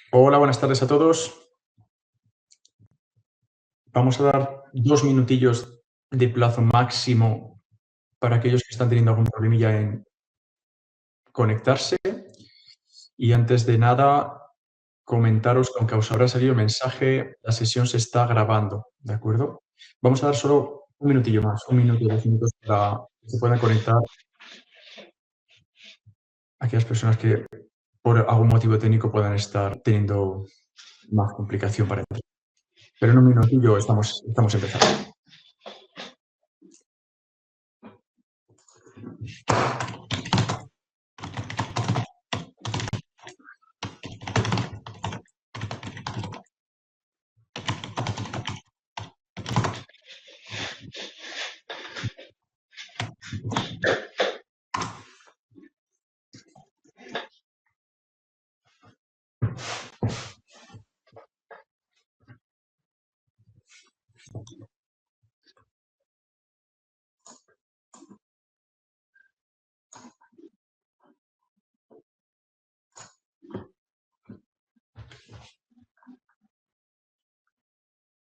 Hola, buenas tardes a todos. Vamos a dar 2 minutillos de plazo máximo para aquellos que están teniendo algún problemilla en conectarse. Y antes de nada, comentaros que aunque os habrá salido el mensaje, la sesión se está grabando, ¿de acuerdo? Vamos a dar solo un minutillo más, 1 minuto, 2 minutos para que se puedan conectar aquellas personas que por algún motivo técnico puedan estar teniendo más complicación para entrar. Pero en un minutillo estamos empezando.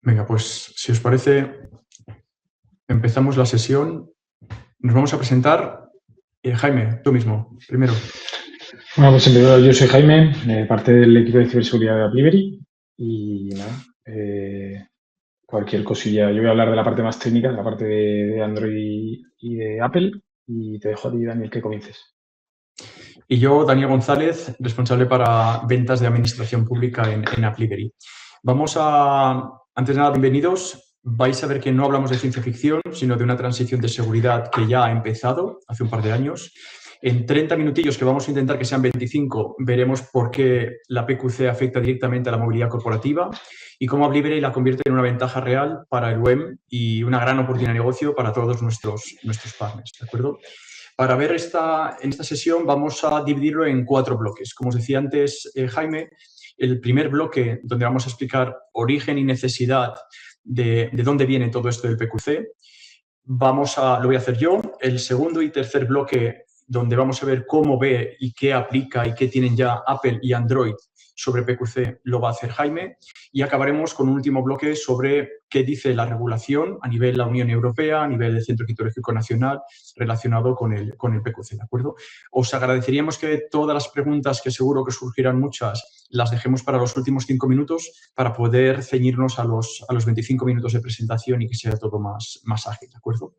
Venga, pues si os parece, empezamos la sesión. Nos vamos a presentar. Jaime, tú mismo, primero. Bueno, pues en primer lugar, yo soy Jaime, parte del equipo de ciberseguridad de Appliberi y nada, cualquier cosilla. Yo voy a hablar de la parte más técnica, de la parte de Android y de Apple, y te dejo a ti, Daniel, que comiences. Y yo, Daniel González, responsable para ventas de administración pública en Appliberi. Antes de nada, bienvenidos. Vais a ver que no hablamos de ciencia ficción, sino de una transición de seguridad que ya ha empezado hace un par de años. En 30 minutillos, que vamos a intentar que sean 25, veremos por qué la PQC afecta directamente a la movilidad corporativa y cómo Appliberi la convierte en una ventaja real para el UEM y una gran oportunidad de negocio para todos nuestros partners, ¿de acuerdo? Para ver en esta sesión vamos a dividirlo en 4 bloques. Como os decía antes, Jaime, el primer bloque donde vamos a explicar origen y necesidad de dónde viene todo esto del PQC, lo voy a hacer yo. El segundo y tercer bloque donde vamos a ver cómo ve y qué aplica y qué tienen ya Apple y Android sobre PQC, lo va a hacer Jaime. Y acabaremos con un último bloque sobre qué dice la regulación a nivel de la Unión Europea, a nivel del Centro Criptológico Nacional, relacionado con el PQC, ¿de acuerdo? Os agradeceríamos que todas las preguntas, que seguro que surgirán muchas, las dejemos para los últimos 5 minutos para poder ceñirnos a los 25 minutos de presentación y que sea todo más ágil, ¿de acuerdo?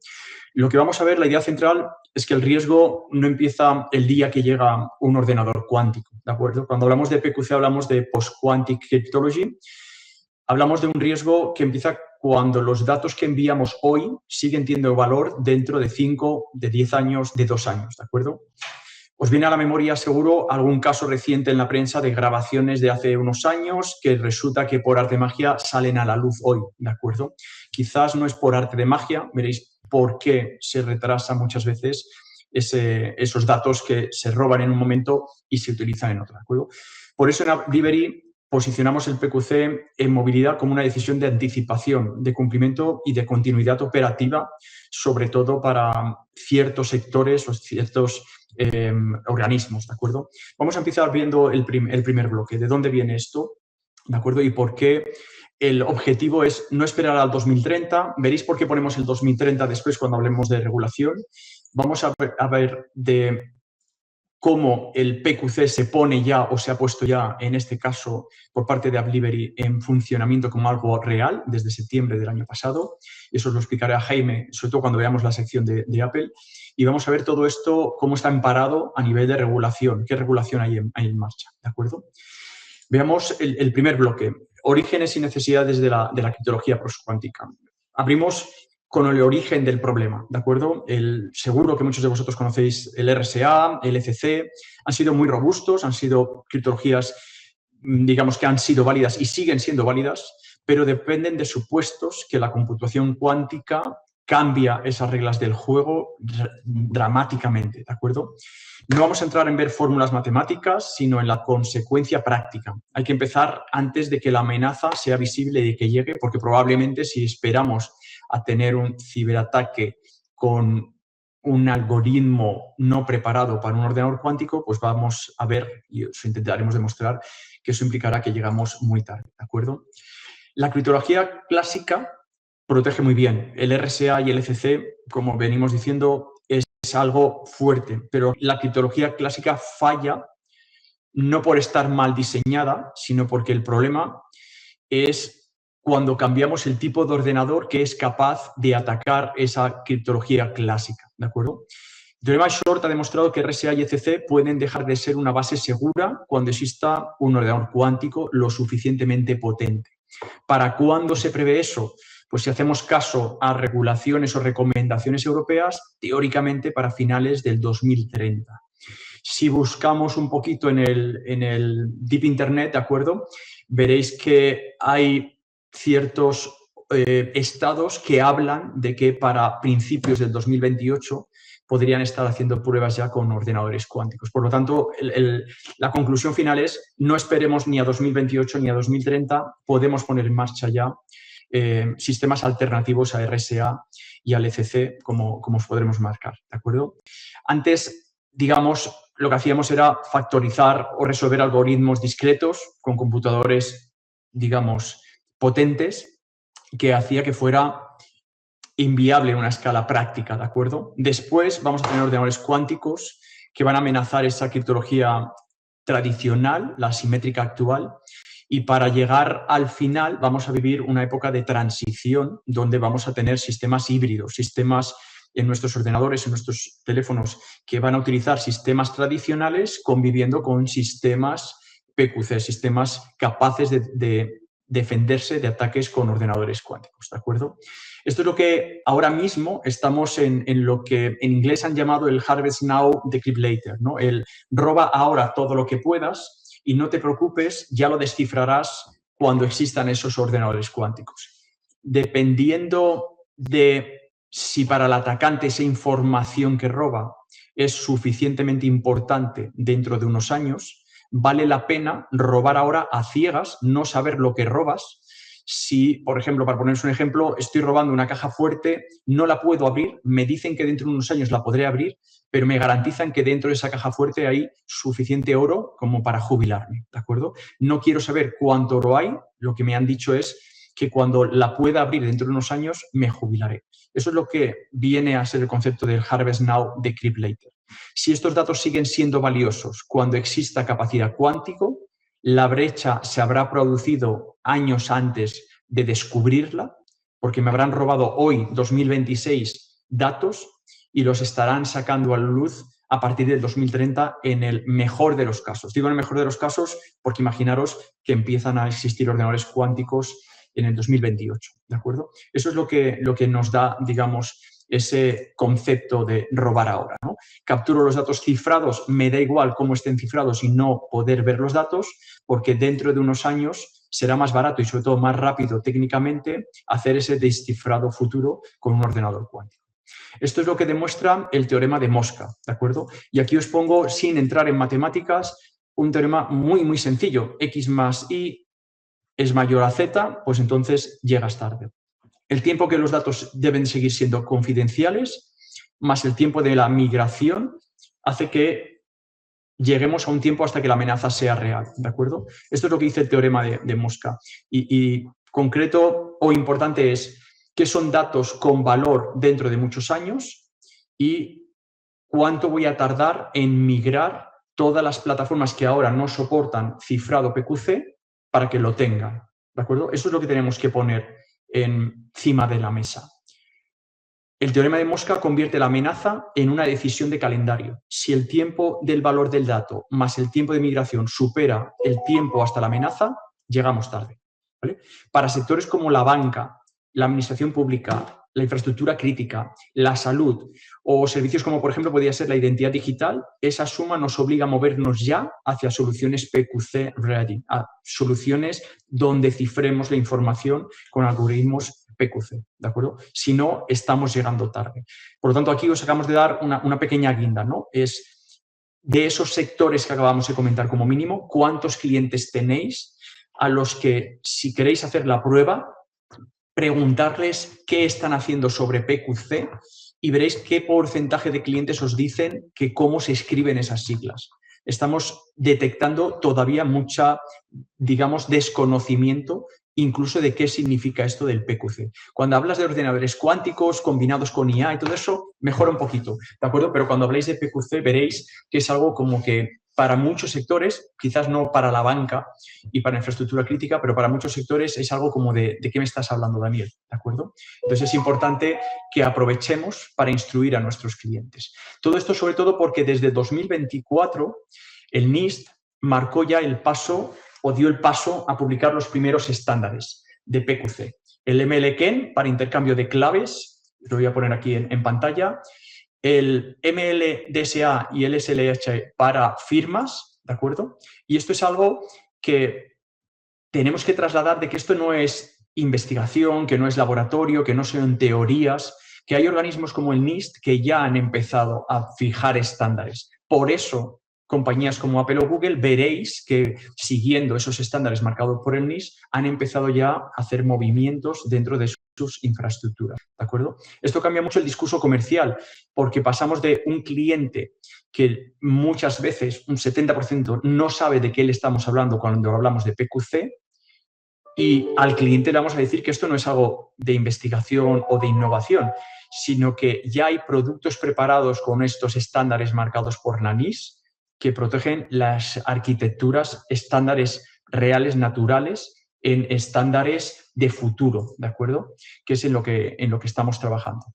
Lo que vamos a ver, la idea central es que el riesgo no empieza el día que llega un ordenador cuántico, ¿de acuerdo? Cuando hablamos de PQC hablamos de Post-Quantic Cryptology. Hablamos de un riesgo que empieza cuando los datos que enviamos hoy siguen teniendo valor dentro de 5, de 10 años, de 2 años, ¿de acuerdo? Os viene a la memoria seguro algún caso reciente en la prensa de grabaciones de hace unos años que resulta que por arte de magia salen a la luz hoy, ¿de acuerdo? Quizás no es por arte de magia, veréis por qué se retrasa muchas veces esos datos que se roban en un momento y se utilizan en otro, ¿de acuerdo? Por eso en Appliberi posicionamos el PQC en movilidad como una decisión de anticipación, de cumplimiento y de continuidad operativa, sobre todo para ciertos sectores o ciertos organismos, ¿de acuerdo? Vamos a empezar viendo el primer bloque, de dónde viene esto, ¿de acuerdo? Y por qué el objetivo es no esperar al 2030. Veréis por qué ponemos el 2030 después cuando hablemos de regulación. Vamos a ver de cómo el PQC se pone ya o se ha puesto ya, en este caso, por parte de Appliberi, en funcionamiento como algo real desde septiembre del año pasado. Eso os lo explicaré a Jaime, sobre todo cuando veamos la sección de Apple. Y vamos a ver todo esto, cómo está amparado a nivel de regulación, qué regulación hay en marcha, ¿de acuerdo? Veamos el primer bloque, orígenes y necesidades de la criptología postcuántica. Abrimos con el origen del problema, ¿de acuerdo? Seguro que muchos de vosotros conocéis el RSA, el ECC, han sido muy robustos, han sido criptologías, digamos, que han sido válidas y siguen siendo válidas, pero dependen de supuestos que la computación cuántica cambia esas reglas del juego dramáticamente, ¿de acuerdo? No vamos a entrar en ver fórmulas matemáticas, sino en la consecuencia práctica. Hay que empezar antes de que la amenaza sea visible y de que llegue, porque probablemente si esperamos a tener un ciberataque con un algoritmo no preparado para un ordenador cuántico, pues vamos a ver, y os intentaremos demostrar, que eso implicará que llegamos muy tarde, ¿de acuerdo? La criptografía clásica protege muy bien. El RSA y el ECC, como venimos diciendo, es algo fuerte, pero la criptografía clásica falla no por estar mal diseñada, sino porque el problema es cuando cambiamos el tipo de ordenador que es capaz de atacar esa criptografía clásica, ¿de acuerdo? El teorema Short ha demostrado que RSA y ECC pueden dejar de ser una base segura cuando exista un ordenador cuántico lo suficientemente potente. ¿Para cuándo se prevé eso? Pues si hacemos caso a regulaciones o recomendaciones europeas, teóricamente para finales del 2030. Si buscamos un poquito en el Deep Internet, ¿de acuerdo? Veréis que hay ciertos estados que hablan de que para principios del 2028 podrían estar haciendo pruebas ya con ordenadores cuánticos. Por lo tanto, la conclusión final es no esperemos ni a 2028 ni a 2030, podemos poner en marcha ya sistemas alternativos a RSA y al ECC, como os podremos marcar, ¿de acuerdo? Antes, digamos, lo que hacíamos era factorizar o resolver algoritmos discretos con computadores, digamos, potentes, que hacía que fuera inviable en una escala práctica, ¿de acuerdo? Después vamos a tener ordenadores cuánticos que van a amenazar esa criptología tradicional, la asimétrica actual, y para llegar al final vamos a vivir una época de transición donde vamos a tener sistemas híbridos, sistemas en nuestros ordenadores, en nuestros teléfonos, que van a utilizar sistemas tradicionales conviviendo con sistemas PQC, sistemas capaces de defenderse de ataques con ordenadores cuánticos, ¿de acuerdo? Esto es lo que ahora mismo estamos en lo que en inglés han llamado el harvest now, decrypt later, ¿no? El roba ahora todo lo que puedas y no te preocupes, ya lo descifrarás cuando existan esos ordenadores cuánticos. Dependiendo de si para el atacante esa información que roba es suficientemente importante dentro de unos años, vale la pena robar ahora a ciegas, no saber lo que robas. Si, por ejemplo, para poneros un ejemplo, estoy robando una caja fuerte, no la puedo abrir, me dicen que dentro de unos años la podré abrir, pero me garantizan que dentro de esa caja fuerte hay suficiente oro como para jubilarme, ¿de acuerdo? No quiero saber cuánto oro hay, lo que me han dicho es que cuando la pueda abrir dentro de unos años me jubilaré. Eso es lo que viene a ser el concepto del harvest now, decrypt later. Si estos datos siguen siendo valiosos cuando exista capacidad cuántico, la brecha se habrá producido años antes de descubrirla, porque me habrán robado hoy, 2026, datos y los estarán sacando a la luz a partir del 2030 en el mejor de los casos. Digo en el mejor de los casos porque imaginaros que empiezan a existir ordenadores cuánticos en el 2028, ¿de acuerdo? Eso es lo que nos da, digamos, ese concepto de robar ahora, ¿no? Capturo los datos cifrados, me da igual cómo estén cifrados y no poder ver los datos, porque dentro de unos años será más barato y sobre todo más rápido técnicamente hacer ese descifrado futuro con un ordenador cuántico. Esto es lo que demuestra el teorema de Mosca, ¿de acuerdo? Y aquí os pongo, sin entrar en matemáticas, un teorema muy, muy sencillo. X más Y es mayor a Z, pues entonces llegas tarde. El tiempo que los datos deben seguir siendo confidenciales, más el tiempo de la migración, hace que lleguemos a un tiempo hasta que la amenaza sea real, ¿de acuerdo? Esto es lo que dice el teorema de Mosca. Y concreto o importante es qué son datos con valor dentro de muchos años y cuánto voy a tardar en migrar todas las plataformas que ahora no soportan cifrado PQC para que lo tengan, ¿de acuerdo? Eso es lo que tenemos que poner encima de la mesa. El teorema de Mosca convierte la amenaza en una decisión de calendario. Si el tiempo del valor del dato más el tiempo de migración supera el tiempo hasta la amenaza, llegamos tarde, ¿vale? Para sectores como la banca, la administración pública, la infraestructura crítica, la salud o servicios como, por ejemplo, podría ser la identidad digital, esa suma nos obliga a movernos ya hacia soluciones PQC ready, a soluciones donde cifremos la información con algoritmos PQC, ¿de acuerdo? Si no, estamos llegando tarde. Por lo tanto, aquí os acabamos de dar una pequeña guinda, ¿no? Es de esos sectores que acabamos de comentar como mínimo, ¿cuántos clientes tenéis a los que, si queréis hacer la prueba, preguntarles qué están haciendo sobre PQC y veréis qué porcentaje de clientes os dicen que cómo se escriben esas siglas. Estamos detectando todavía mucha, digamos, desconocimiento incluso de qué significa esto del PQC. Cuando hablas de ordenadores cuánticos combinados con IA y todo eso, mejora un poquito, ¿de acuerdo? Pero cuando habláis de PQC veréis que es algo como que para muchos sectores, quizás no para la banca y para infraestructura crítica, pero para muchos sectores es algo como de qué me estás hablando, Daniel, ¿de acuerdo? Entonces es importante que aprovechemos para instruir a nuestros clientes. Todo esto sobre todo porque desde 2024 el NIST marcó ya el paso o dio el paso a publicar los primeros estándares de PQC. El MLKen para intercambio de claves, lo voy a poner aquí en pantalla, el MLDSA y el SLH para firmas, ¿de acuerdo? Y esto es algo que tenemos que trasladar de que esto no es investigación, que no es laboratorio, que no son teorías, que hay organismos como el NIST que ya han empezado a fijar estándares. Por eso, compañías como Apple o Google, veréis que siguiendo esos estándares marcados por el NIST, han empezado ya a hacer movimientos dentro de sus infraestructuras, ¿de acuerdo? Esto cambia mucho el discurso comercial, porque pasamos de un cliente que muchas veces, un 70%, no sabe de qué le estamos hablando cuando hablamos de PQC, y al cliente le vamos a decir que esto no es algo de investigación o de innovación, sino que ya hay productos preparados con estos estándares marcados por la NIST que protegen las arquitecturas, estándares reales, naturales, en estándares de futuro, ¿de acuerdo? Que es en lo que estamos trabajando.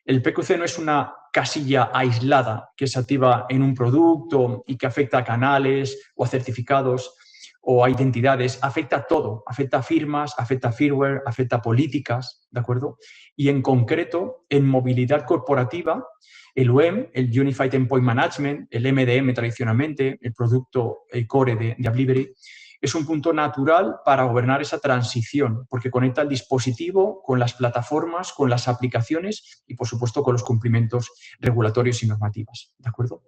El PQC no es una casilla aislada que se activa en un producto y que afecta a canales o a certificados o a identidades, afecta a todo, afecta a firmas, afecta a firmware, afecta a políticas, ¿de acuerdo? Y en concreto, en movilidad corporativa, el UEM, el Unified Endpoint Management, el MDM tradicionalmente, el producto, el core de Appliberi, es un punto natural para gobernar esa transición, porque conecta el dispositivo con las plataformas, con las aplicaciones y, por supuesto, con los cumplimientos regulatorios y normativas, ¿de acuerdo?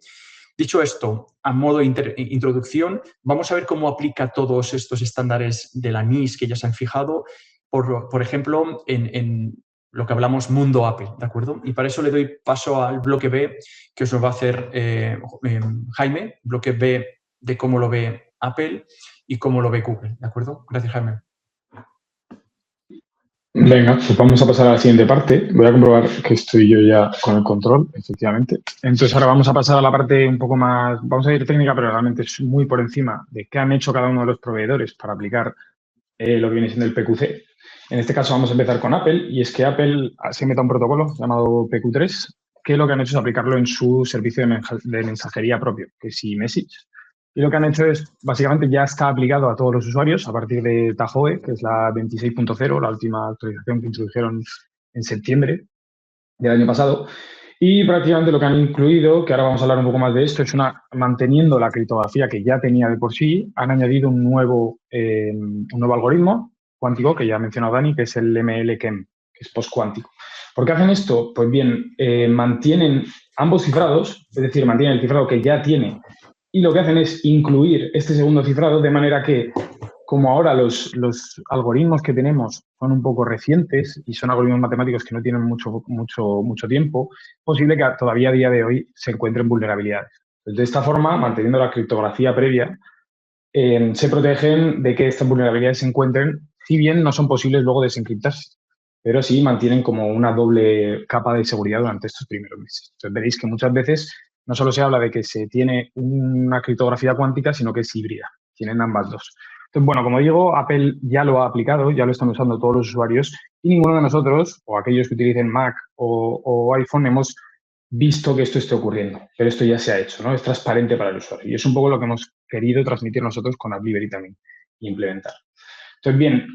Dicho esto, a modo de introducción, vamos a ver cómo aplica todos estos estándares de la NIST que ya se han fijado, por ejemplo, en lo que hablamos mundo Apple, ¿de acuerdo? Y para eso le doy paso al bloque B, que os lo va a hacer Jaime, bloque B de cómo lo ve Apple y cómo lo ve Google, ¿de acuerdo? Gracias, Jaime. Venga, pues vamos a pasar a la siguiente parte. Voy a comprobar que estoy yo ya con el control, efectivamente. Entonces ahora vamos a pasar a la parte un poco más, vamos a ir técnica, pero realmente es muy por encima de qué han hecho cada uno de los proveedores para aplicar lo que viene siendo el PQC. En este caso vamos a empezar con Apple, y es que Apple se mete a un protocolo llamado PQ3, que lo que han hecho es aplicarlo en su servicio de mensajería propio, que es eMessage. Y lo que han hecho es, básicamente, ya está aplicado a todos los usuarios a partir de Tahoe, que es la 26.0, la última actualización que introdujeron en septiembre del año pasado. Y prácticamente lo que han incluido, que ahora vamos a hablar un poco más de esto, es manteniendo la criptografía que ya tenía de por sí, han añadido un nuevo algoritmo cuántico, que ya ha mencionado Dani, que es el MLKen, que es postcuántico. ¿Por qué hacen esto? Pues bien, mantienen ambos cifrados, es decir, mantienen el cifrado que ya tiene, y lo que hacen es incluir este segundo cifrado de manera que, como ahora los algoritmos que tenemos son un poco recientes y son algoritmos matemáticos que no tienen mucho tiempo, es posible que todavía a día de hoy se encuentren vulnerabilidades. Entonces, de esta forma, manteniendo la criptografía previa, se protegen de que estas vulnerabilidades se encuentren, si bien no son posibles luego desencriptarse, pero sí mantienen como una doble capa de seguridad durante estos primeros meses. Entonces, veréis que muchas veces no solo se habla de que se tiene una criptografía cuántica, sino que es híbrida. Tienen ambas dos. Entonces, bueno, como digo, Apple ya lo ha aplicado, ya lo están usando todos los usuarios, y ninguno de nosotros, o aquellos que utilicen Mac o iPhone, hemos visto que esto esté ocurriendo. Pero esto ya se ha hecho, ¿no? Es transparente para el usuario. Y es un poco lo que hemos querido transmitir nosotros con Appliberi también e implementar. Entonces, bien,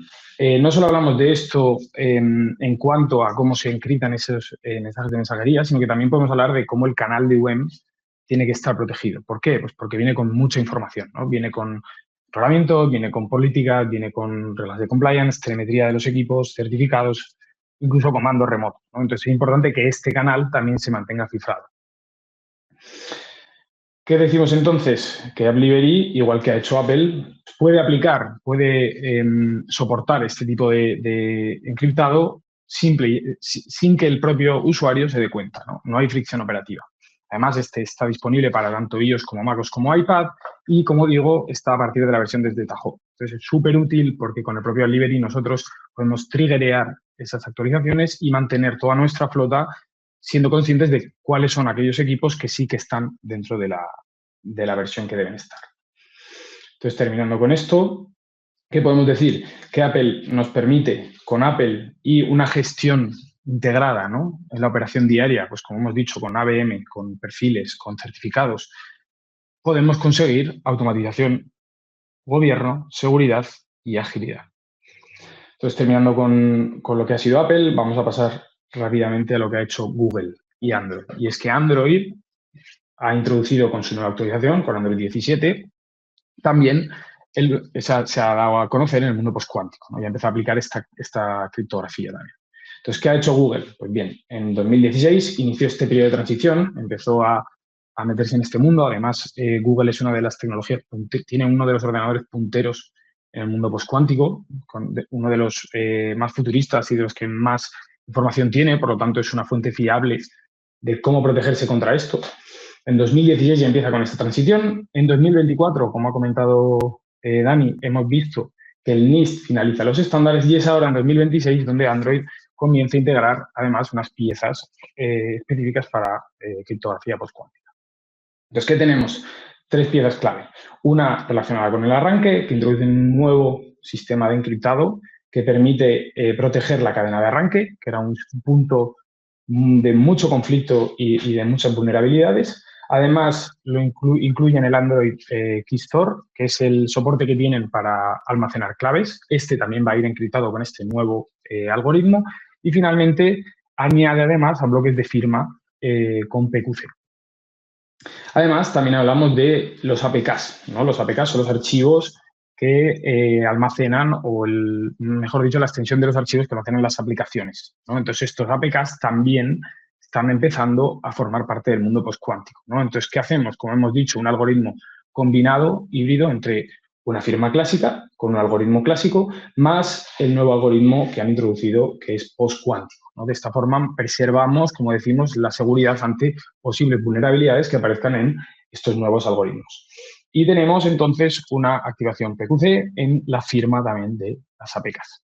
no solo hablamos de esto en cuanto a cómo se encriptan esos mensajes de mensajería, sino que también podemos hablar de cómo el canal de UEM tiene que estar protegido. ¿Por qué? Pues porque viene con mucha información, ¿no? Viene con reglamento, viene con políticas, viene con reglas de compliance, telemetría de los equipos, certificados, incluso comandos remotos, ¿no? Entonces, es importante que este canal también se mantenga cifrado. ¿Qué decimos entonces? Que Appliberi, igual que ha hecho Apple, puede soportar este tipo de encriptado simple, sin que el propio usuario se dé cuenta, ¿no? No hay fricción operativa. Además, este está disponible para tanto iOS como MacOS como iPad y, como digo, está a partir de la versión desde Tahoe. Entonces, es súper útil porque con el propio Delivery nosotros podemos triggerear esas actualizaciones y mantener toda nuestra flota siendo conscientes de cuáles son aquellos equipos que sí que están dentro de la versión que deben estar. Entonces, terminando con esto, ¿qué podemos decir? Que Apple nos permite, con Apple y una gestión integrada, ¿no?, en la operación diaria, pues como hemos dicho, con ABM, con perfiles, con certificados, podemos conseguir automatización, gobierno, seguridad y agilidad. Entonces, terminando con lo que ha sido Apple, vamos a pasar rápidamente a lo que ha hecho Google y Android. Y es que Android ha introducido con su nueva actualización, con Android 17, también se ha dado a conocer en el mundo postcuántico, ¿no? Y ha empezado a aplicar esta criptografía también. Entonces, ¿qué ha hecho Google? Pues bien, en 2016 inició este periodo de transición, empezó a meterse en este mundo. Además, Google es una de las tecnologías, tiene uno de los ordenadores punteros en el mundo postcuántico, uno de los más futuristas y de los que más información tiene, por lo tanto, es una fuente fiable de cómo protegerse contra esto. En 2016 ya empieza con esta transición. En 2024, como ha comentado Dani, hemos visto que el NIST finaliza los estándares y es ahora en 2026 donde Android comienza a integrar además unas piezas específicas para criptografía postcuántica. Entonces, ¿qué tenemos? 3 piezas clave. Una relacionada con el arranque, que introduce un nuevo sistema de encriptado que permite proteger la cadena de arranque, que era un punto de mucho conflicto y de muchas vulnerabilidades. Además, lo incluyen el Android Key Store, que es el soporte que tienen para almacenar claves. Este también va a ir encriptado con este nuevo algoritmo. Y finalmente, añade además a bloques de firma con PQC. Además, también hablamos de los APKs, ¿no? Los APKs son los archivos que almacenan, o mejor dicho, la extensión de los archivos que almacenan las aplicaciones, ¿no? Entonces, estos APKs también están empezando a formar parte del mundo postcuántico, ¿no? Entonces, ¿qué hacemos? Como hemos dicho, un algoritmo combinado, híbrido, entre una firma clásica con un algoritmo clásico, más el nuevo algoritmo que han introducido, que es postcuántico, ¿no? De esta forma preservamos, como decimos, la seguridad ante posibles vulnerabilidades que aparezcan en estos nuevos algoritmos. Y tenemos entonces una activación PQC en la firma también de las APKs.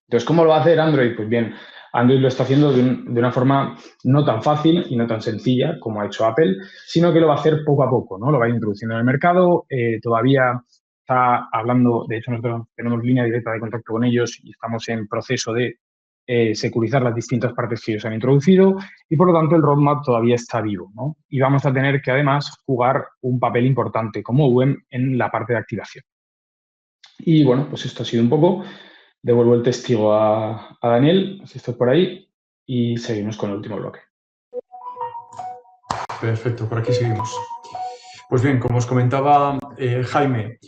Entonces, ¿cómo lo va a hacer Android? Pues bien, Android lo está haciendo de una forma no tan fácil y no tan sencilla como ha hecho Apple, sino que lo va a hacer poco a poco, ¿no? Lo va a ir introduciendo en el mercado. Todavía está hablando, de hecho nosotros tenemos línea directa de contacto con ellos y estamos en proceso de securizar las distintas partes que ellos han introducido y, por lo tanto, el roadmap todavía está vivo, ¿no? Y vamos a tener que, además, jugar un papel importante como UEM en la parte de activación. Y, bueno, pues esto ha sido un poco. Devuelvo el testigo a Daniel, si estás por ahí, y seguimos con el último bloque. Perfecto, por aquí seguimos. Pues bien, como os comentaba Jaime,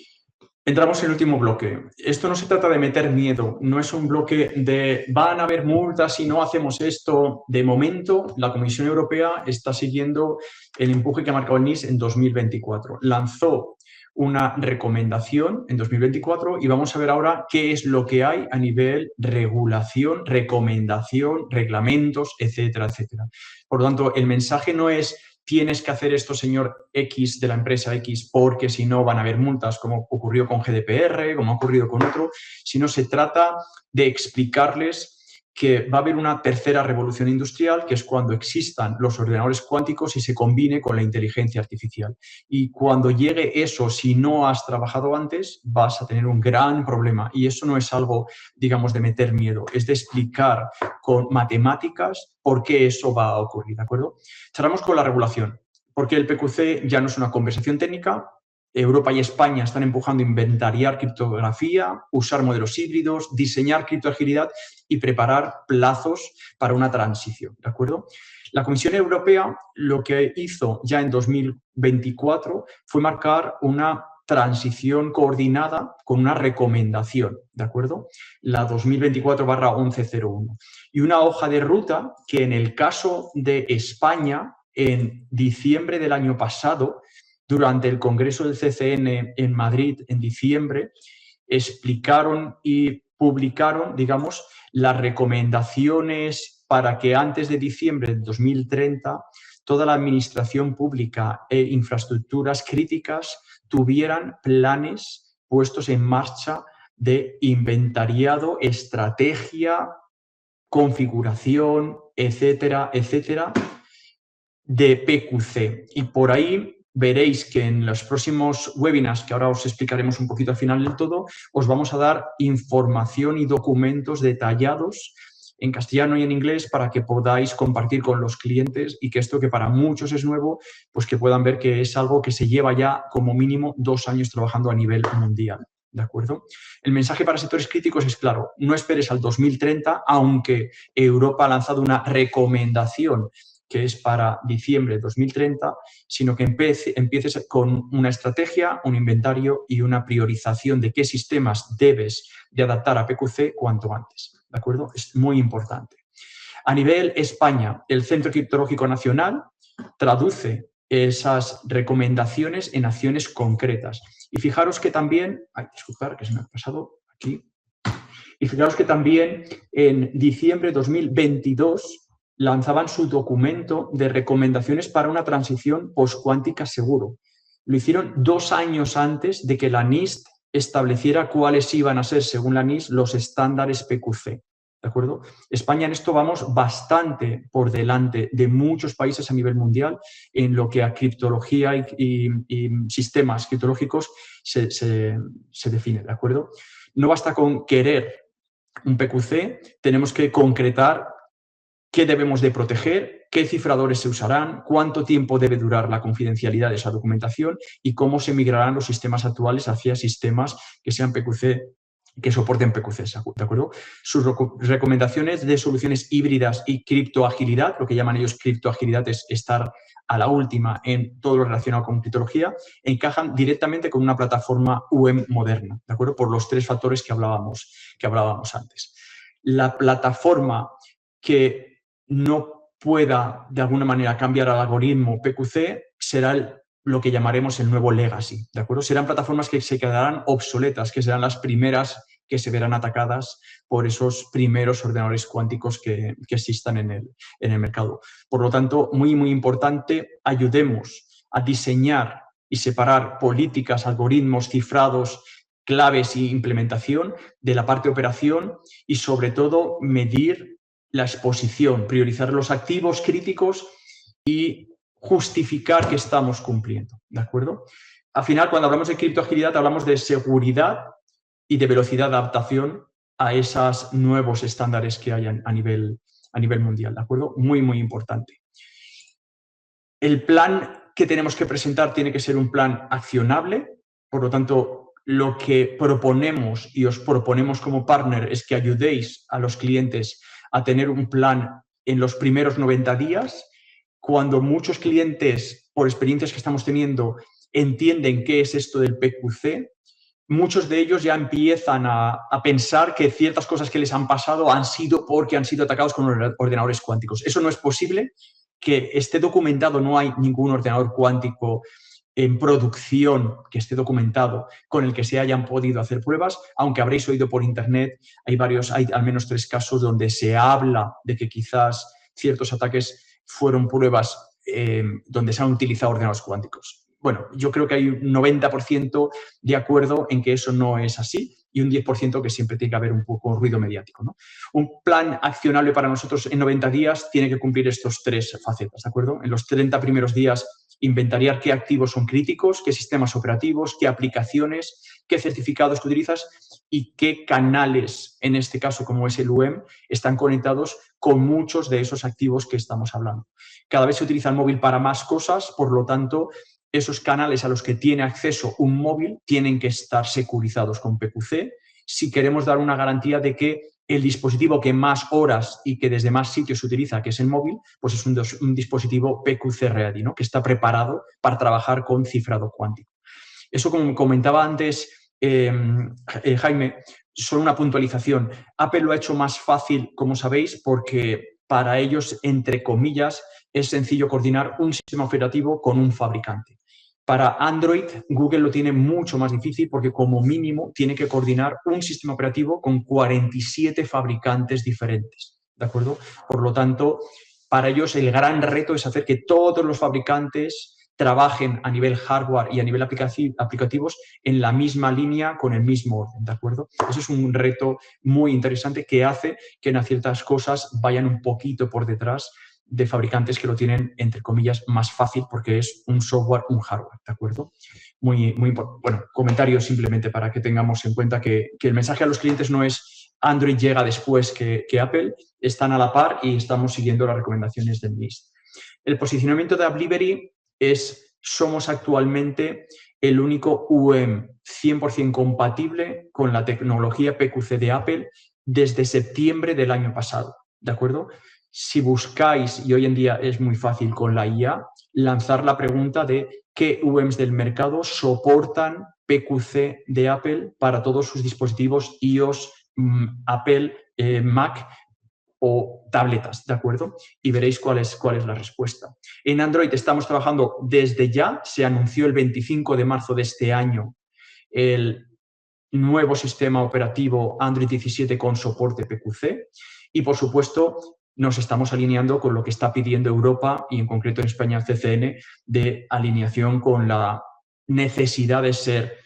entramos en el último bloque. Esto no se trata de meter miedo, no es un bloque de van a haber multas si no hacemos esto. De momento, la Comisión Europea está siguiendo el empuje que ha marcado el NIST en 2024. Lanzó una recomendación en 2024 y vamos a ver ahora qué es lo que hay a nivel regulación, recomendación, reglamentos, etcétera, etcétera. Por lo tanto, el mensaje no es tienes que hacer esto, señor X de la empresa X, porque si no van a haber multas, como ocurrió con GDPR, como ha ocurrido con otro, sino se trata de explicarles que va a haber una tercera revolución industrial, que es cuando existan los ordenadores cuánticos y se combine con la inteligencia artificial. Y cuando llegue eso, si no has trabajado antes, vas a tener un gran problema. Y eso no es algo, digamos, de meter miedo, es de explicar con matemáticas por qué eso va a ocurrir, ¿de acuerdo? Cerramos con la regulación, porque el PQC ya no es una conversación técnica. Europa y España están empujando a inventariar criptografía, usar modelos híbridos, diseñar criptoagilidad y preparar plazos para una transición, ¿de acuerdo? La Comisión Europea lo que hizo ya en 2024 fue marcar una transición coordinada con una recomendación, ¿de acuerdo? La 2024/1101. Y una hoja de ruta que en el caso de España, en diciembre del año pasado, durante el Congreso del CCN en Madrid en diciembre, explicaron y publicaron, digamos, las recomendaciones para que antes de diciembre de 2030 toda la administración pública e infraestructuras críticas tuvieran planes puestos en marcha de inventariado, estrategia, configuración, etcétera, etcétera, de PQC. Y por ahí veréis que en los próximos webinars, que ahora os explicaremos un poquito al final del todo, os vamos a dar información y documentos detallados en castellano y en inglés para que podáis compartir con los clientes y que esto que para muchos es nuevo, pues que puedan ver que es algo que se lleva ya como mínimo 2 años trabajando a nivel mundial. ¿De acuerdo? El mensaje para sectores críticos es claro, no esperes al 2030, aunque Europa ha lanzado una recomendación que es para diciembre de 2030, sino que empieces con una estrategia, un inventario y una priorización de qué sistemas debes de adaptar a PQC cuanto antes. ¿De acuerdo? Es muy importante. A nivel España, el Centro Criptológico Nacional traduce esas recomendaciones en acciones concretas. Y fijaros que también, disculpad que se me ha pasado aquí, y fijaros que también en diciembre de 2022 lanzaban su documento de recomendaciones para una transición postcuántica seguro. Lo hicieron 2 años antes de que la NIST estableciera cuáles iban a ser, según la NIST, los estándares PQC. ¿De acuerdo? España en esto vamos bastante por delante de muchos países a nivel mundial en lo que a criptología y sistemas criptológicos se define. ¿De acuerdo? No basta con querer un PQC, tenemos que concretar qué debemos de proteger, qué cifradores se usarán, cuánto tiempo debe durar la confidencialidad de esa documentación y cómo se migrarán los sistemas actuales hacia sistemas que sean PQC, que soporten PQC, ¿de acuerdo? Sus recomendaciones de soluciones híbridas y criptoagilidad, lo que llaman ellos criptoagilidad es estar a la última en todo lo relacionado con criptología, encajan directamente con una plataforma UEM moderna, ¿de acuerdo? Por los 3 factores que hablábamos antes. La plataforma que no pueda de alguna manera cambiar al algoritmo PQC será lo que llamaremos el nuevo legacy, ¿de acuerdo? Serán plataformas que se quedarán obsoletas, que serán las primeras que se verán atacadas por esos primeros ordenadores cuánticos que existan en el mercado. Por lo tanto, muy, muy importante, ayudemos a diseñar y separar políticas, algoritmos, cifrados, claves e implementación de la parte de operación y, sobre todo, medir la exposición, priorizar los activos críticos y justificar que estamos cumpliendo, ¿de acuerdo? Al final, cuando hablamos de criptoagilidad, hablamos de seguridad y de velocidad de adaptación a esos nuevos estándares que hay a nivel mundial, ¿de acuerdo? Muy, muy importante. El plan que tenemos que presentar tiene que ser un plan accionable, por lo tanto, lo que proponemos y os proponemos como partner es que ayudéis a los clientes a tener un plan en los primeros 90 días, cuando muchos clientes, por experiencias que estamos teniendo, entienden qué es esto del PQC, muchos de ellos ya empiezan a pensar que ciertas cosas que les han pasado han sido porque han sido atacados con ordenadores cuánticos. Eso no es posible, que esté documentado, no hay ningún ordenador cuántico en producción que esté documentado con el que se hayan podido hacer pruebas, aunque habréis oído por internet, hay al menos 3 casos donde se habla de que quizás ciertos ataques fueron pruebas donde se han utilizado ordenadores cuánticos. Bueno, yo creo que hay un 90% de acuerdo en que eso no es así y un 10% que siempre tiene que haber un poco ruido mediático, ¿no? Un plan accionable para nosotros en 90 días tiene que cumplir estos 3 facetas, ¿de acuerdo? En los 30 primeros días inventariar qué activos son críticos, qué sistemas operativos, qué aplicaciones, qué certificados que utilizas y qué canales, en este caso como es el UEM, están conectados con muchos de esos activos que estamos hablando. Cada vez se utiliza el móvil para más cosas, por lo tanto, esos canales a los que tiene acceso un móvil tienen que estar securizados con PQC si queremos dar una garantía de que el dispositivo que más horas y que desde más sitios se utiliza, que es el móvil, pues es un dispositivo PQC ready, ¿no? Que está preparado para trabajar con cifrado cuántico. Eso, como comentaba antes Jaime, solo una puntualización. Apple lo ha hecho más fácil, como sabéis, porque para ellos, entre comillas, es sencillo coordinar un sistema operativo con un fabricante. Para Android, Google lo tiene mucho más difícil porque como mínimo tiene que coordinar un sistema operativo con 47 fabricantes diferentes, ¿de acuerdo? Por lo tanto, para ellos el gran reto es hacer que todos los fabricantes trabajen a nivel hardware y a nivel aplicativos en la misma línea con el mismo orden, ¿de acuerdo? Eso es un reto muy interesante que hace que en ciertas cosas vayan un poquito por detrás de fabricantes que lo tienen, entre comillas, más fácil porque es un software, un hardware, ¿de acuerdo? Muy importante. Bueno, comentario simplemente para que tengamos en cuenta que el mensaje a los clientes no es Android llega después que Apple, están a la par y estamos siguiendo las recomendaciones del NIST. El posicionamiento de AppLivery somos actualmente el único UM 100% compatible con la tecnología PQC de Apple desde septiembre del año pasado, ¿de acuerdo? Si buscáis, y hoy en día es muy fácil con la IA, lanzar la pregunta de qué UMs del mercado soportan PQC de Apple para todos sus dispositivos iOS, Apple, Mac o tabletas, ¿de acuerdo? Y veréis cuál es la respuesta. En Android estamos trabajando desde ya, se anunció el 25 de marzo de este año el nuevo sistema operativo Android 17 con soporte PQC y, por supuesto, nos estamos alineando con lo que está pidiendo Europa y, en concreto, en España, el CCN, de alineación con la necesidad de ser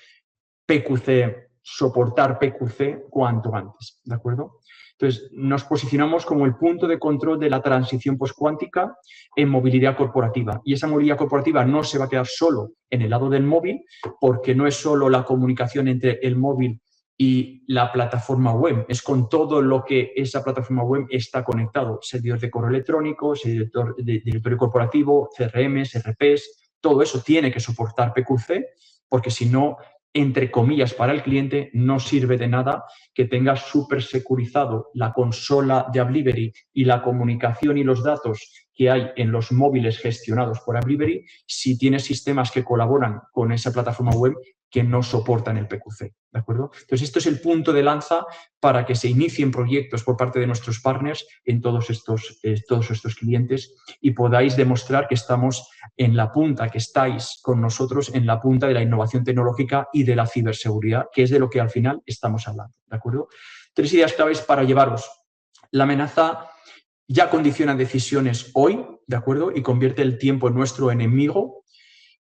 PQC, soportar PQC cuanto antes, ¿de acuerdo? Entonces, nos posicionamos como el punto de control de la transición postcuántica en movilidad corporativa. Y esa movilidad corporativa no se va a quedar solo en el lado del móvil, porque no es solo la comunicación entre el móvil y la plataforma web, es con todo lo que esa plataforma web está conectado. Servidores de correo electrónico, servidor de directorio corporativo, CRMs, RPs, todo eso tiene que soportar PQC, porque si no, entre comillas, para el cliente, no sirve de nada que tenga súper securizado la consola de AppLivery y la comunicación y los datos que hay en los móviles gestionados por AppLivery si tiene sistemas que colaboran con esa plataforma web que no soportan el PQC, ¿de acuerdo? Entonces, esto es el punto de lanza para que se inicien proyectos por parte de nuestros partners en todos estos clientes y podáis demostrar que estamos en la punta, que estáis con nosotros en la punta de la innovación tecnológica y de la ciberseguridad, que es de lo que al final estamos hablando, ¿de acuerdo? 3 ideas claves para llevaros. La amenaza ya condiciona decisiones hoy, ¿de acuerdo? Y convierte el tiempo en nuestro enemigo.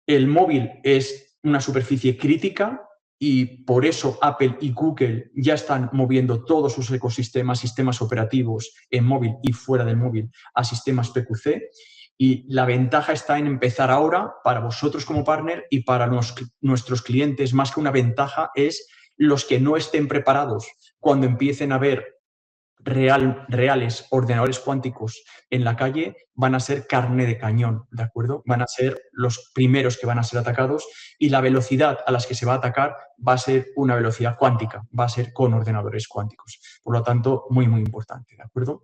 El móvil es una superficie crítica y por eso Apple y Google ya están moviendo todos sus ecosistemas, sistemas operativos en móvil y fuera del móvil a sistemas PQC. Y la ventaja está en empezar ahora para vosotros como partner y para nuestros clientes. Más que una ventaja es los que no estén preparados cuando empiecen a ver reales ordenadores cuánticos en la calle van a ser carne de cañón, ¿de acuerdo? Van a ser los primeros que van a ser atacados y la velocidad a las que se va a atacar va a ser una velocidad cuántica, va a ser con ordenadores cuánticos. Por lo tanto, muy, muy importante, ¿de acuerdo?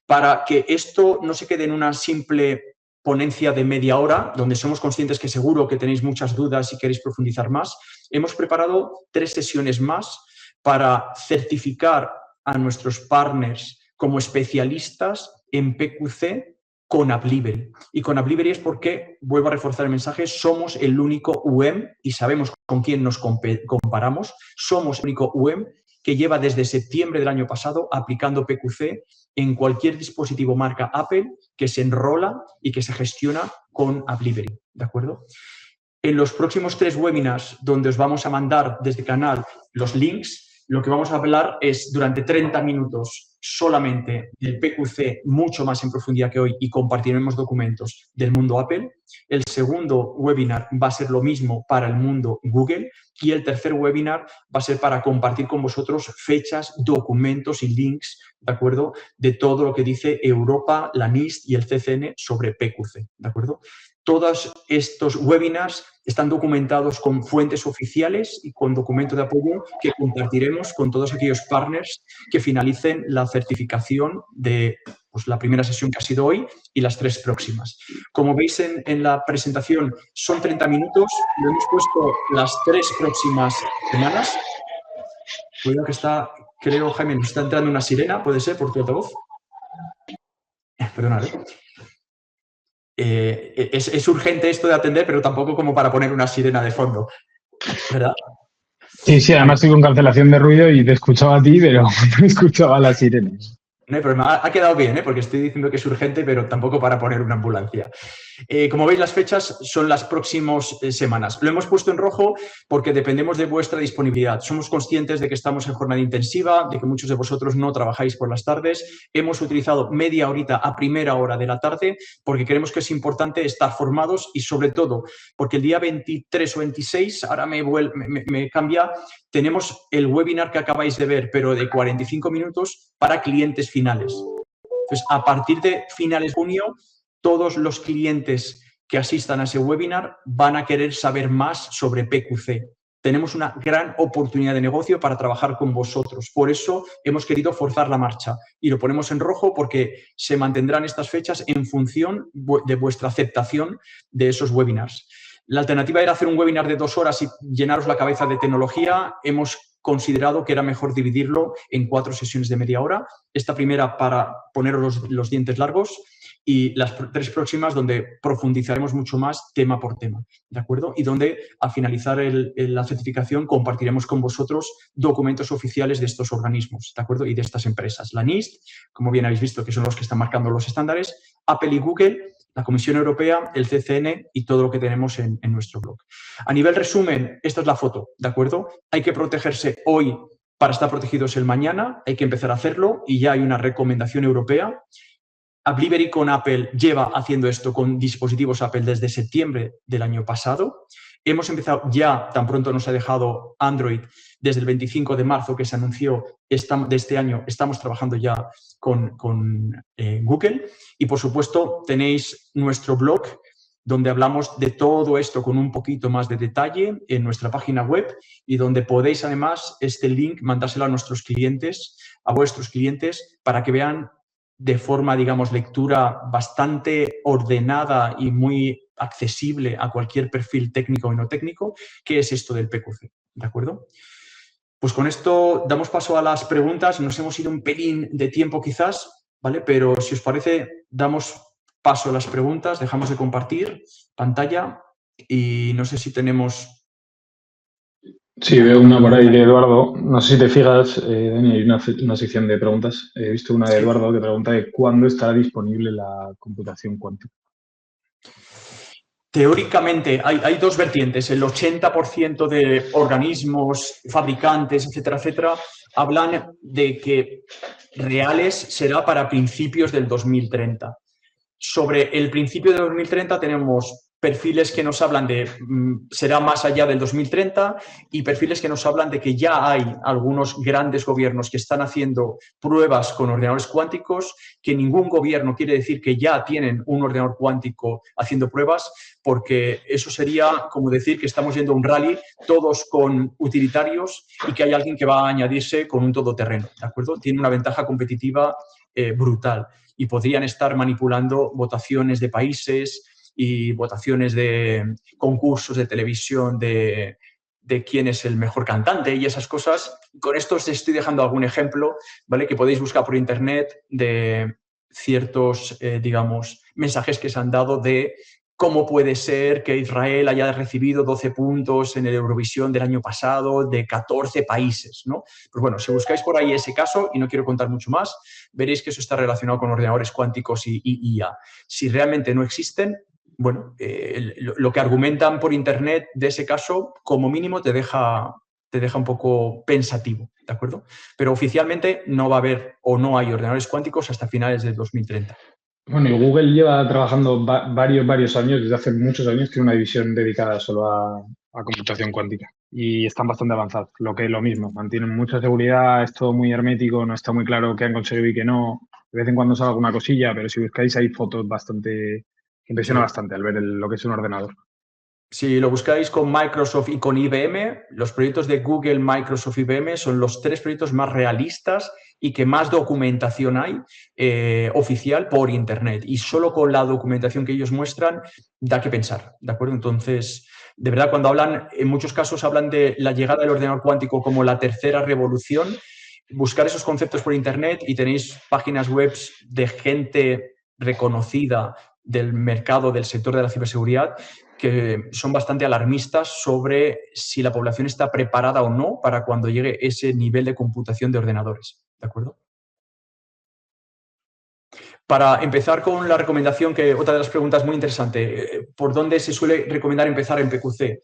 Para que esto no se quede en una simple ponencia de media hora, donde somos conscientes que seguro que tenéis muchas dudas y queréis profundizar más, hemos preparado 3 sesiones más para certificar a nuestros partners como especialistas en PQC con AppLivery. Y con AppLivery es porque, vuelvo a reforzar el mensaje, somos el único UM, y sabemos con quién nos comparamos, somos el único UM que lleva desde septiembre del año pasado aplicando PQC en cualquier dispositivo marca Apple que se enrola y que se gestiona con AppLivery, ¿de acuerdo? En los próximos 3 webinars, donde os vamos a mandar desde el canal los links, lo que vamos a hablar es durante 30 minutos solamente del PQC, mucho más en profundidad que hoy, y compartiremos documentos del mundo Apple. El segundo webinar va a ser lo mismo para el mundo Google y el tercer webinar va a ser para compartir con vosotros fechas, documentos y links, ¿de acuerdo?, de todo lo que dice Europa, la NIST y el CCN sobre PQC, ¿de acuerdo? Todos estos webinars están documentados con fuentes oficiales y con documento de apoyo que compartiremos con todos aquellos partners que finalicen la certificación de la primera sesión que ha sido hoy y las 3 próximas. Como veis en la presentación, son 30 minutos. Lo hemos puesto las 3 próximas semanas. Cuidado que está, creo, Jaime, nos está entrando una sirena, ¿puede ser, por tu altavoz? Perdonad, es urgente esto de atender, pero tampoco como para poner una sirena de fondo, ¿verdad? Sí, sí, además estoy con cancelación de ruido y te escuchaba a ti, pero no escuchaba las sirenas. No hay problema, ha quedado bien, porque estoy diciendo que es urgente, pero tampoco para poner una ambulancia. Como veis, las fechas son las próximas semanas. Lo hemos puesto en rojo porque dependemos de vuestra disponibilidad. Somos conscientes de que estamos en jornada intensiva, de que muchos de vosotros no trabajáis por las tardes. Hemos utilizado media horita a primera hora de la tarde porque creemos que es importante estar formados y, sobre todo, porque el día 23 o 26, ahora me cambia, tenemos el webinar que acabáis de ver, pero de 45 minutos para clientes finales. Entonces, a partir de finales de junio, todos los clientes que asistan a ese webinar van a querer saber más sobre PQC. Tenemos una gran oportunidad de negocio para trabajar con vosotros. Por eso hemos querido forzar la marcha y lo ponemos en rojo porque se mantendrán estas fechas en función de vuestra aceptación de esos webinars. La alternativa era hacer un webinar de 2 horas y llenaros la cabeza de tecnología. Hemos considerado que era mejor dividirlo en 4 sesiones de media hora. Esta primera para poneros los dientes largos y las 3 próximas donde profundizaremos mucho más tema por tema, ¿de acuerdo? Y donde al finalizar la certificación compartiremos con vosotros documentos oficiales de estos organismos, ¿de acuerdo? Y de estas empresas. La NIST, como bien habéis visto, que son los que están marcando los estándares, Apple y Google, la Comisión Europea, el CCN y todo lo que tenemos en nuestro blog. A nivel resumen, esta es la foto, ¿de acuerdo? Hay que protegerse hoy para estar protegidos el mañana, hay que empezar a hacerlo y ya hay una recomendación europea. Applivery con Apple lleva haciendo esto con dispositivos Apple desde septiembre del año pasado. Hemos empezado ya, tan pronto nos ha dejado Android, desde el 25 de marzo que se anunció de este año, estamos trabajando ya con Google. Y, por supuesto, tenéis nuestro blog donde hablamos de todo esto con un poquito más de detalle en nuestra página web y donde podéis, además, este link mandárselo a nuestros clientes, a vuestros clientes, para que vean de forma, digamos, lectura bastante ordenada y muy accesible a cualquier perfil técnico y no técnico, qué es esto del PQC, ¿de acuerdo? Pues con esto damos paso a las preguntas. Nos hemos ido un pelín de tiempo quizás, ¿vale? Pero si os parece, damos paso a las preguntas, dejamos de compartir pantalla y no sé si tenemos... Sí, veo una por ahí de Eduardo. No sé si te fijas, Dani, hay una sección de preguntas. He visto una de Eduardo que pregunta de cuándo estará disponible la computación cuántica. Teóricamente hay 2 vertientes. El 80% de organismos, fabricantes, etcétera, etcétera, hablan de que reales será para principios del 2030. Sobre el principio de 2030 tenemos perfiles que nos hablan de será más allá del 2030 y perfiles que nos hablan de que ya hay algunos grandes gobiernos que están haciendo pruebas con ordenadores cuánticos, que ningún gobierno quiere decir que ya tienen un ordenador cuántico haciendo pruebas, porque eso sería como decir que estamos yendo a un rally todos con utilitarios y que hay alguien que va a añadirse con un todoterreno, ¿de acuerdo? Tiene una ventaja competitiva brutal y podrían estar manipulando votaciones de países y votaciones de concursos de televisión de quién es el mejor cantante y esas cosas. Con esto os estoy dejando algún ejemplo, ¿vale? Que podéis buscar por internet de ciertos, digamos, mensajes que se han dado de cómo puede ser que Israel haya recibido 12 puntos en el Eurovisión del año pasado de 14 países, ¿no? Pues bueno, si buscáis por ahí ese caso, y no quiero contar mucho más, veréis que eso está relacionado con ordenadores cuánticos y IA. Si realmente no existen, bueno, lo que argumentan por internet de ese caso, como mínimo te deja un poco pensativo, ¿de acuerdo? Pero oficialmente no va a haber o no hay ordenadores cuánticos hasta finales del 2030. Bueno, y Google lleva trabajando varios años, desde hace muchos años, tiene una división dedicada solo a computación cuántica y están bastante avanzados, lo que es lo mismo, mantienen mucha seguridad, es todo muy hermético, no está muy claro qué han conseguido y qué no, de vez en cuando sale alguna cosilla, pero si buscáis hay fotos bastante, que impresiona bastante al ver lo que es un ordenador. Si lo buscáis con Microsoft y con IBM, los proyectos de Google, Microsoft y IBM son los 3 proyectos más realistas y que más documentación hay oficial por Internet. Y solo con la documentación que ellos muestran da que pensar, ¿de acuerdo? Entonces, de verdad, cuando hablan, en muchos casos hablan de la llegada del ordenador cuántico como la tercera revolución, buscar esos conceptos por Internet y tenéis páginas web de gente reconocida del mercado, del sector de la ciberseguridad, que son bastante alarmistas sobre si la población está preparada o no para cuando llegue ese nivel de computación de ordenadores. ¿De acuerdo? Para empezar con la recomendación, que otra de las preguntas muy interesante, ¿por dónde se suele recomendar empezar en PQC?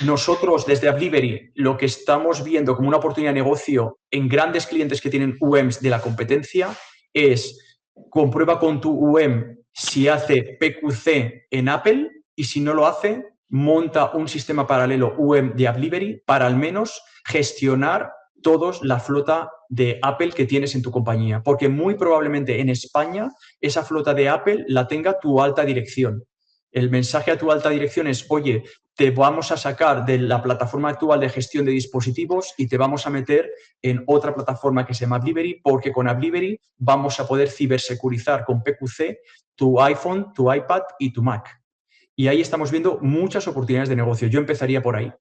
Nosotros, desde Appliberi, lo que estamos viendo como una oportunidad de negocio en grandes clientes que tienen UEMs de la competencia es comprueba con tu UEM si hace PQC en Apple y si no lo hace, monta un sistema paralelo UEM de Appliberi para al menos gestionar toda la flota de Apple que tienes en tu compañía. Porque muy probablemente en España esa flota de Apple la tenga tu alta dirección. El mensaje a tu alta dirección es, oye, te vamos a sacar de la plataforma actual de gestión de dispositivos y te vamos a meter en otra plataforma que se llama Appliberi, porque con Appliberi vamos a poder cibersecurizar con PQC tu iPhone, tu iPad y tu Mac. Y ahí estamos viendo muchas oportunidades de negocio. Yo empezaría por ahí.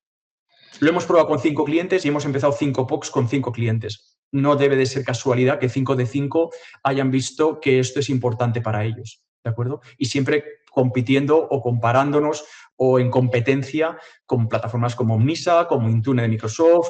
Lo hemos probado con 5 clientes y hemos empezado 5 POCs con 5 clientes. No debe de ser casualidad que 5 de 5 hayan visto que esto es importante para ellos, ¿de acuerdo? Y siempre compitiendo o comparándonos o en competencia con plataformas como Omnisa, como Intune de Microsoft,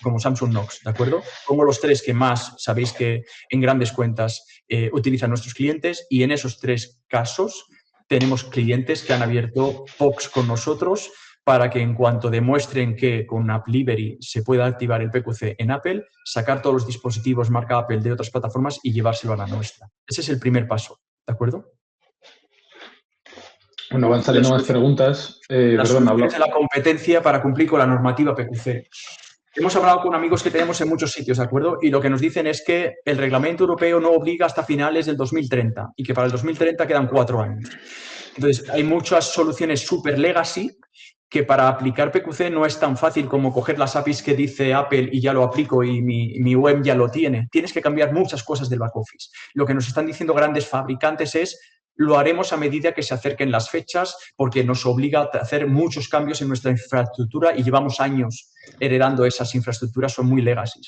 como Samsung Knox, ¿de acuerdo? Como los 3 que más sabéis que en grandes cuentas utilizan nuestros clientes, y en esos 3 casos tenemos clientes que han abierto POCs con nosotros para que en cuanto demuestren que con Appliberi se pueda activar el PQC en Apple, sacar todos los dispositivos marca Apple de otras plataformas y llevárselo a la nuestra. Ese es el primer paso, ¿de acuerdo? Bueno, van saliendo más preguntas. Las soluciones de la competencia para cumplir con la normativa PQC. Hemos hablado con amigos que tenemos en muchos sitios, ¿de acuerdo? Y lo que nos dicen es que el reglamento europeo no obliga hasta finales del 2030 y que para el 2030 quedan 4 años. Entonces, hay muchas soluciones super legacy que para aplicar PQC no es tan fácil como coger las APIs que dice Apple y ya lo aplico y mi web ya lo tiene. Tienes que cambiar muchas cosas del back office. Lo que nos están diciendo grandes fabricantes es lo haremos a medida que se acerquen las fechas porque nos obliga a hacer muchos cambios en nuestra infraestructura y llevamos años heredando esas infraestructuras, son muy legacy.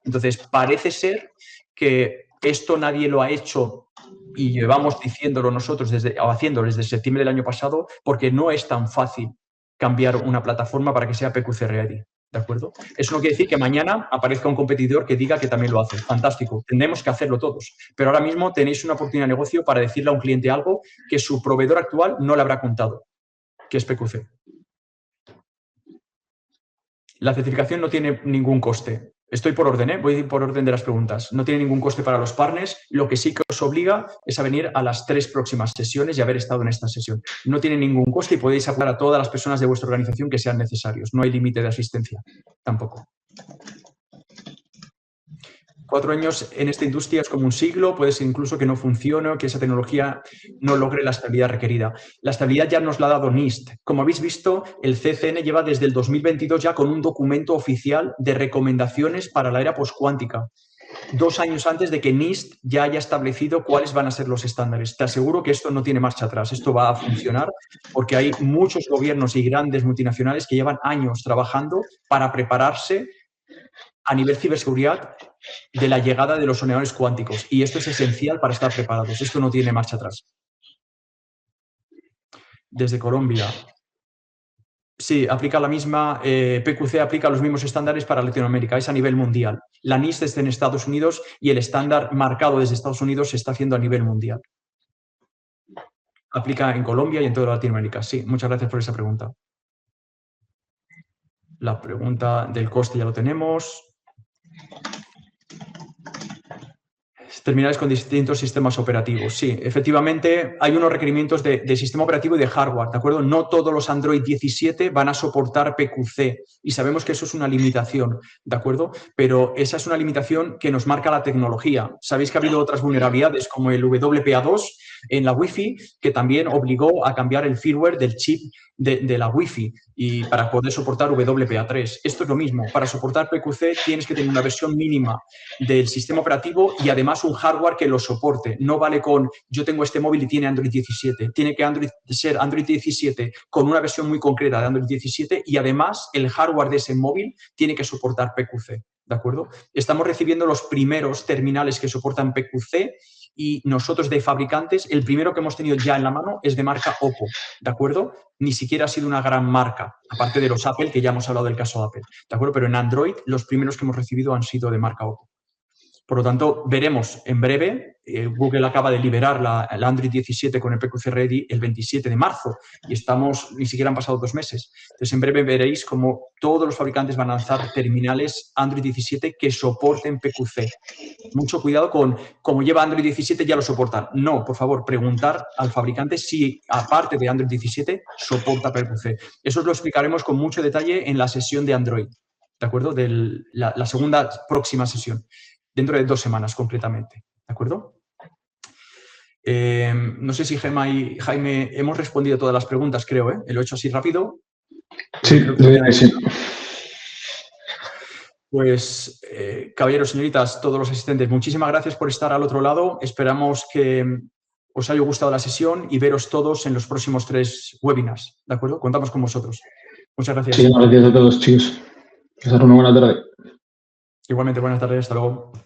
Entonces, parece ser que esto nadie lo ha hecho y llevamos diciéndolo nosotros haciéndolo desde septiembre del año pasado porque no es tan fácil cambiar una plataforma para que sea PQC ready, ¿de acuerdo? Eso no quiere decir que mañana aparezca un competidor que diga que también lo hace. Fantástico, tendremos que hacerlo todos. Pero ahora mismo tenéis una oportunidad de negocio para decirle a un cliente algo que su proveedor actual no le habrá contado, que es PQC. La certificación no tiene ningún coste. Estoy por orden, voy por orden de las preguntas. No tiene ningún coste para los partners. Lo que sí que os obliga es a venir a las 3 próximas sesiones y haber estado en esta sesión. No tiene ningún coste y podéis hablar a todas las personas de vuestra organización que sean necesarios. No hay límite de asistencia tampoco. 4 años en esta industria es como un siglo, puede ser incluso que no funcione o que esa tecnología no logre la estabilidad requerida. La estabilidad ya nos la ha dado NIST. Como habéis visto, el CCN lleva desde el 2022 ya con un documento oficial de recomendaciones para la era postcuántica. 2 años antes de que NIST ya haya establecido cuáles van a ser los estándares. Te aseguro que esto no tiene marcha atrás, esto va a funcionar porque hay muchos gobiernos y grandes multinacionales que llevan años trabajando para prepararse a nivel ciberseguridad de la llegada de los ordenadores cuánticos. Y esto es esencial para estar preparados. Esto no tiene marcha atrás. Desde Colombia. Sí, aplica la misma, PQC aplica los mismos estándares para Latinoamérica, es a nivel mundial. La NIST está en Estados Unidos y el estándar marcado desde Estados Unidos se está haciendo a nivel mundial. Aplica en Colombia y en toda Latinoamérica. Sí, muchas gracias por esa pregunta. La pregunta del coste ya lo tenemos. Terminales con distintos sistemas operativos. Sí, efectivamente hay unos requerimientos de sistema operativo y de hardware, ¿de acuerdo? No todos los Android 17 van a soportar PQC y sabemos que eso es una limitación, ¿de acuerdo? Pero esa es una limitación que nos marca la tecnología. Sabéis que ha habido otras vulnerabilidades como el WPA2 en la Wi-Fi que también obligó a cambiar el firmware del chip de la Wi-Fi y para poder soportar WPA3. Esto es lo mismo. Para soportar PQC tienes que tener una versión mínima del sistema operativo y además un hardware que lo soporte. No vale con yo tengo este móvil y tiene Android 17. Tiene que ser Android 17 con una versión muy concreta de Android 17 y además el hardware de ese móvil tiene que soportar PQC. ¿De acuerdo? Estamos recibiendo los primeros terminales que soportan PQC y nosotros de fabricantes, el primero que hemos tenido ya en la mano es de marca Oppo, ¿de acuerdo? Ni siquiera ha sido una gran marca, aparte de los Apple, que ya hemos hablado del caso de Apple, ¿de acuerdo? Pero en Android los primeros que hemos recibido han sido de marca Oppo. Por lo tanto, veremos en breve, Google acaba de liberar la Android 17 con el PQC Ready el 27 de marzo y ni siquiera han pasado 2 meses. Entonces, en breve veréis cómo todos los fabricantes van a lanzar terminales Android 17 que soporten PQC. Mucho cuidado con, como lleva Android 17, ya lo soportan. No, por favor, preguntar al fabricante si, aparte de Android 17, soporta PQC. Eso os lo explicaremos con mucho detalle en la sesión de Android, ¿de acuerdo? La segunda próxima sesión. Dentro de 2 semanas, concretamente. ¿De acuerdo? No sé si Jaime hemos respondido todas las preguntas, creo, ¿eh? Lo he hecho así rápido. Sí, sí. Pues, caballeros, señoritas, todos los asistentes, muchísimas gracias por estar al otro lado. Esperamos que os haya gustado la sesión y veros todos en los próximos 3 webinars. ¿De acuerdo? Contamos con vosotros. Muchas gracias. Sí, gracias a todos, chicos. Pasar una buena tarde. Igualmente, buenas tardes. Hasta luego.